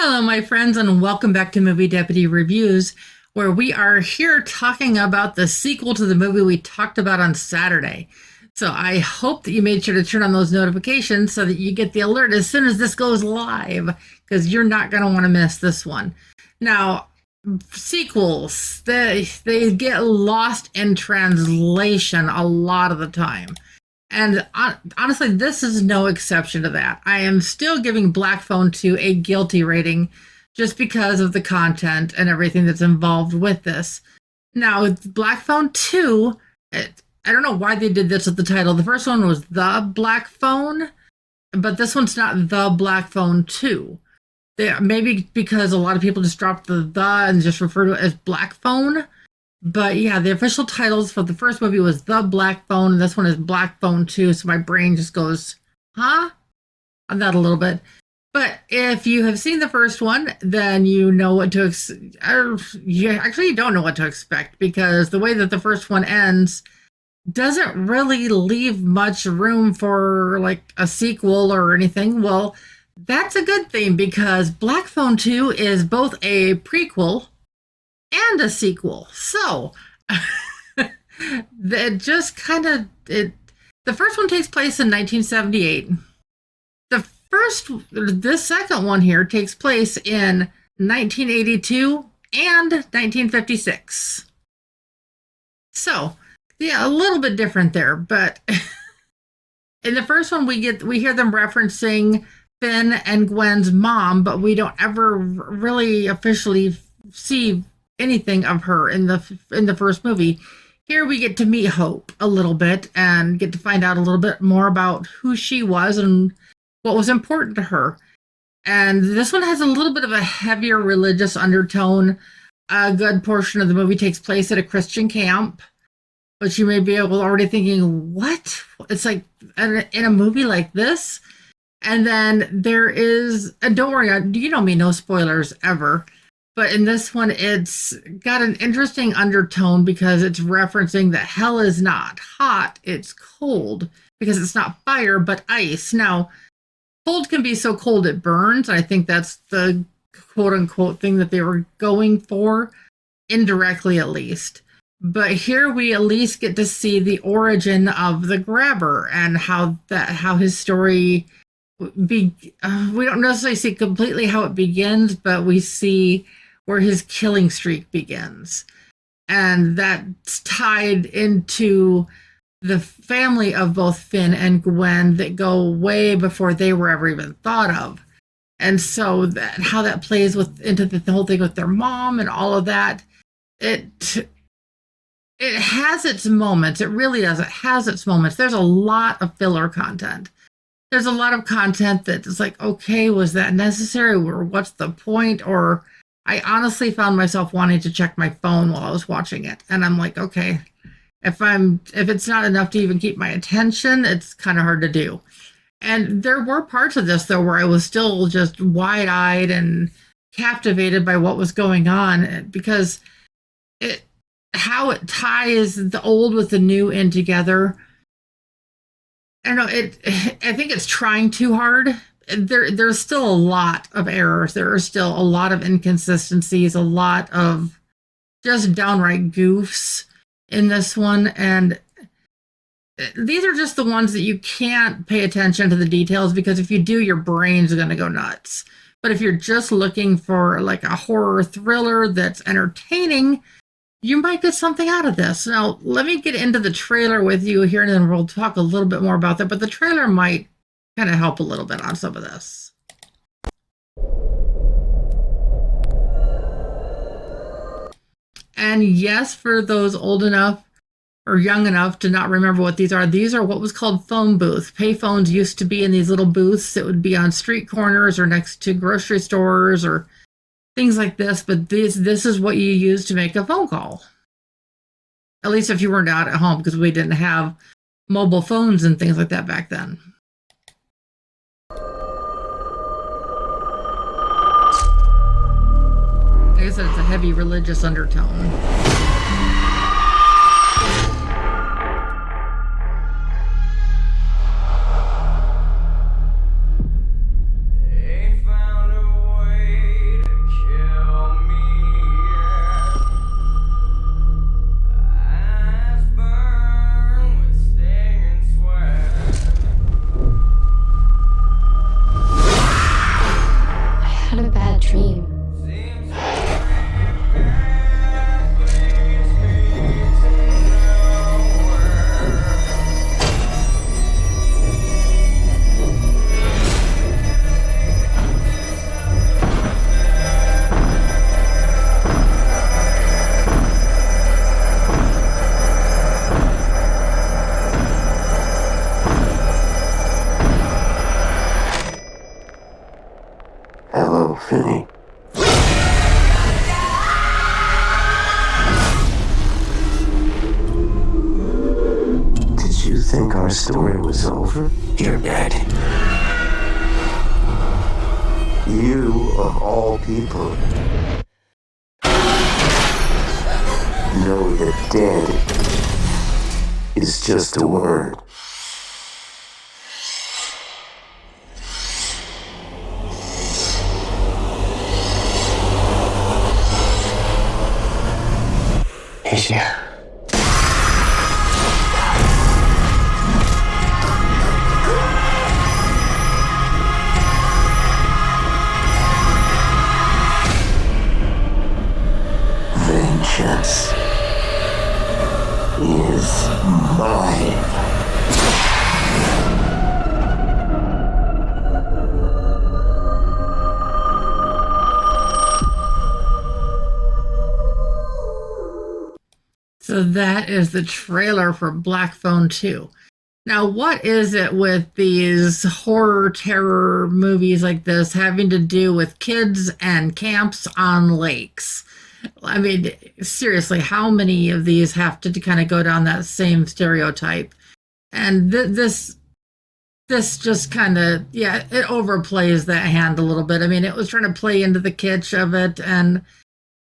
Hello, my friends, and welcome back to Movie Deputy Reviews, where we are here talking about the sequel to the movie we talked about on Saturday. So I hope that you made sure to turn on those notifications so that you get the alert as soon as this goes live, because you're not going to want to miss this one. Now, sequels, they get lost in translation a lot of the time. And honestly, this is no exception to that. I am still giving Black Phone 2 a guilty rating just because of the content and everything that's involved with this. Now, with Black Phone 2, I don't know why they did this with the title. The first one was The Black Phone, but this one's not The Black Phone 2. Maybe because a lot of people just dropped the and just refer to it as Black Phone. But yeah, the official titles for the first movie was The Black Phone, and this one is Black Phone 2, so my brain just goes, huh? On that a little bit. But if you have seen the first one, then you know what to you don't know what to expect, because the way that the first one ends doesn't really leave much room for like a sequel or anything. Well, that's a good thing, because Black Phone 2 is both a prequel and a sequel. So it just kind of the first one takes place in 1978. This second one here takes place in 1982 and 1956. So yeah, a little bit different there, but in the first one we hear them referencing Finn and Gwen's mom, but we don't ever really officially see anything of her in the first movie. Here we get to meet Hope a little bit and get to find out a little bit more about who she was and what was important to her. And this one has a little bit of a heavier religious undertone. A good portion of the movie takes place at a Christian camp, which you may be already thinking, what? It's like in a movie like this? And then there is, and don't worry, you know me, no spoilers ever. But in this one, it's got an interesting undertone because it's referencing that hell is not hot, it's cold, because it's not fire, but ice. Now, cold can be so cold it burns. I think that's the quote-unquote thing that they were going for, indirectly at least. But here we at least get to see the origin of the grabber and how his story we don't necessarily see completely how it begins, but we see where his killing streak begins. And that's tied into the family of both Finn and Gwen that go way before they were ever even thought of. And so how that plays into the whole thing with their mom and all of that, it has its moments. It really does. It has its moments. There's a lot of filler content. There's a lot of content that is like, okay, was that necessary? Or what's the point? Or I honestly found myself wanting to check my phone while I was watching it. And I'm like, okay, if it's not enough to even keep my attention, it's kind of hard to do. And there were parts of this, though, where I was still just wide-eyed and captivated by what was going on, because how it ties the old with the new in together. I don't know, I think it's trying too hard. There's still a lot of errors. There are still a lot of inconsistencies, a lot of just downright goofs in this one. And these are just the ones that you can't pay attention to the details, because if you do, your brain's going to go nuts. But if you're just looking for like a horror thriller that's entertaining, you might get something out of this. Now, let me get into the trailer with you here, and then we'll talk a little bit more about that. But the trailer might kind of help a little bit on some of this. And yes, for those old enough or young enough to not remember what these are what was called phone booths. Payphones used to be in these little booths that would be on street corners or next to grocery stores or things like this, but this is what you use to make a phone call. At least if you weren't out at home, because we didn't have mobile phones and things like that back then. Like I said, it's a heavy religious undertone. They found a way dream. Hello, Finney. Did you think our story was over? You're dead. You, of all people, know that dead is just a word. He's here. Vengeance is mine. So that is the trailer for Black Phone 2. Now, what is it with these horror terror movies like this having to do with kids and camps on lakes? I mean, seriously, how many of these have to kind of go down that same stereotype? And this just kind of, yeah, it overplays that hand a little bit. I mean, it was trying to play into the kitsch of it, and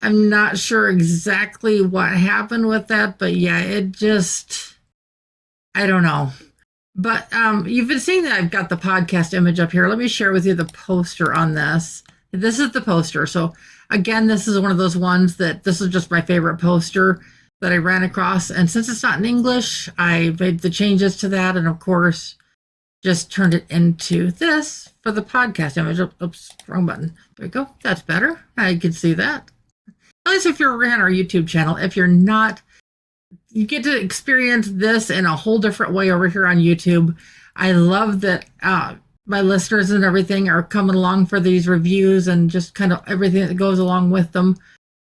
I'm not sure exactly what happened with that, but yeah, it just, I don't know. But you've been seeing that I've got the podcast image up here. Let me share with you the poster on this. This is the poster. So again, this is one of those ones that this is just my favorite poster that I ran across. And since it's not in English, I made the changes to that. And of course, just turned it into this for the podcast image. Oops, wrong button. There we go. That's better. I can see that. At least if you're on our YouTube channel. If you're not, you get to experience this in a whole different way over here on YouTube. I love that my listeners and everything are coming along for these reviews and just kind of everything that goes along with them.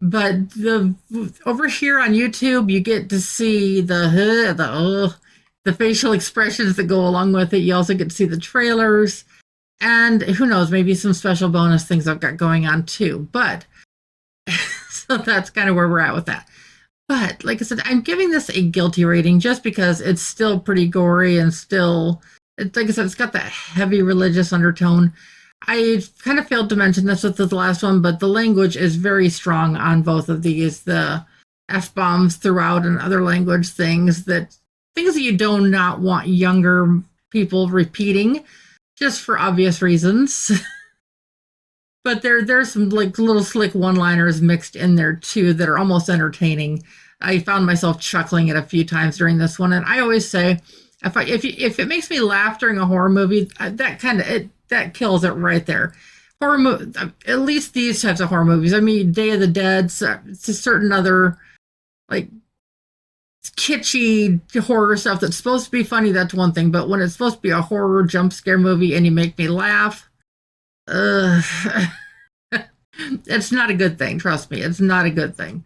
But over here on YouTube, you get to see the facial expressions that go along with it. You also get to see the trailers. And who knows, maybe some special bonus things I've got going on too. But so that's kind of where we're at with that. But like I said, I'm giving this a guilty rating just because it's still pretty gory and still, like I said, it's got that heavy religious undertone. I kind of failed to mention this with the last one, but the language is very strong on both of these. The F-bombs throughout and other language things that you do not want younger people repeating, just for obvious reasons. But there's some like little slick one-liners mixed in there too that are almost entertaining. I found myself chuckling at a few times during this one, and I always say, if it makes me laugh during a horror movie, that kills it right there. Horror movie, at least these types of horror movies. I mean, Day of the Dead, it's a certain other like kitschy horror stuff that's supposed to be funny. That's one thing, but when it's supposed to be a horror jump scare movie and you make me laugh, it's not a good thing. Trust me, it's not a good thing.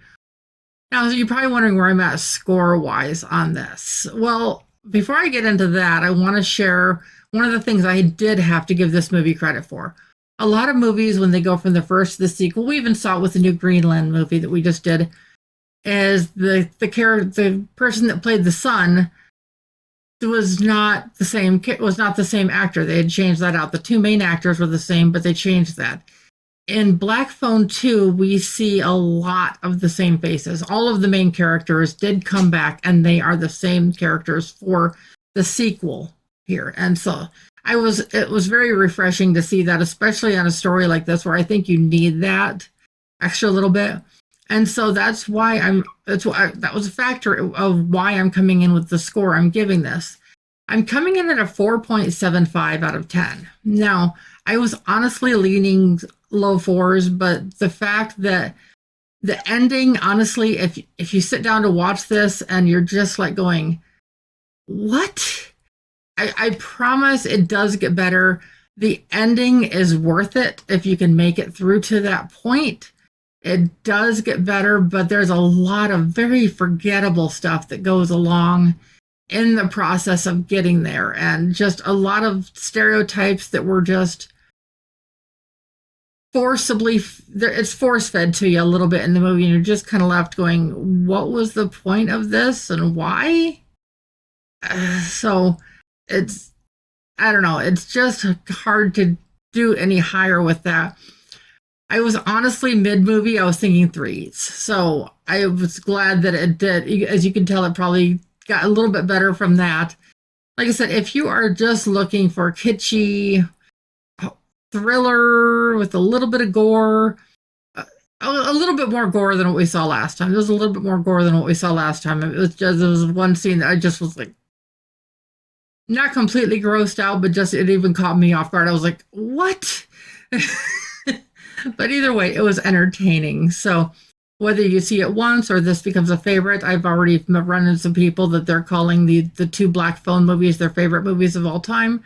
Now, you're probably wondering where I'm at score-wise on this. Well, before I get into that, I want to share one of the things I did have to give this movie credit for. A lot of movies, when they go from the first to the sequel, we even saw it with the new Greenland movie that we just did, is the person that played the son was not the same actor. They had changed that out. The two main actors were the same, but they changed that. In Black Phone 2, we see a lot of the same faces. All of the main characters did come back, and they are the same characters for the sequel here. And so it was very refreshing to see that, especially on a story like this, where I think you need that extra little bit. And so that's why that was a factor of why I'm coming in with the score I'm giving this. I'm coming in at a 4.75 out of 10. Now, I was honestly leaning low fours, but the fact that the ending, honestly, if you sit down to watch this and you're just like going, what? I promise it does get better. The ending is worth it if you can make it through to that point. It does get better, but there's a lot of very forgettable stuff that goes along in the process of getting there, and just a lot of stereotypes that were just forcibly, it's force fed to you a little bit in the movie, and you're just kind of left going, what was the point of this and why? So it's, I don't know, it's just hard to do any higher with that. I was honestly mid-movie, I was thinking threes. So I was glad that it did. As you can tell, it probably got a little bit better from that. Like I said, if you are just looking for kitschy thriller with a little bit of gore, a little bit more gore than what we saw last time. There was a little bit more gore than what we saw last time. It was one scene that I just was like, not completely grossed out, but just it even caught me off guard. I was like, what? But either way, it was entertaining. So whether you see it once or this becomes a favorite, I've already run into some people that they're calling the two Black Phone movies their favorite movies of all time.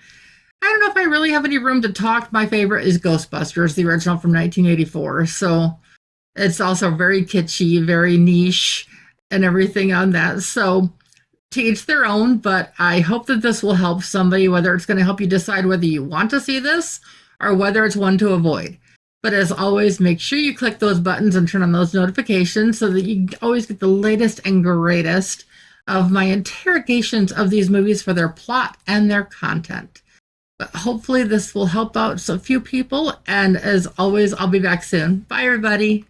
I don't know if I really have any room to talk. My favorite is Ghostbusters, the original from 1984. So it's also very kitschy, very niche, and everything on that. So to each their own, but I hope that this will help somebody, whether it's going to help you decide whether you want to see this or whether it's one to avoid. But as always, make sure you click those buttons and turn on those notifications so that you always get the latest and greatest of my interrogations of these movies for their plot and their content. But hopefully this will help out a few people. And as always, I'll be back soon. Bye, everybody.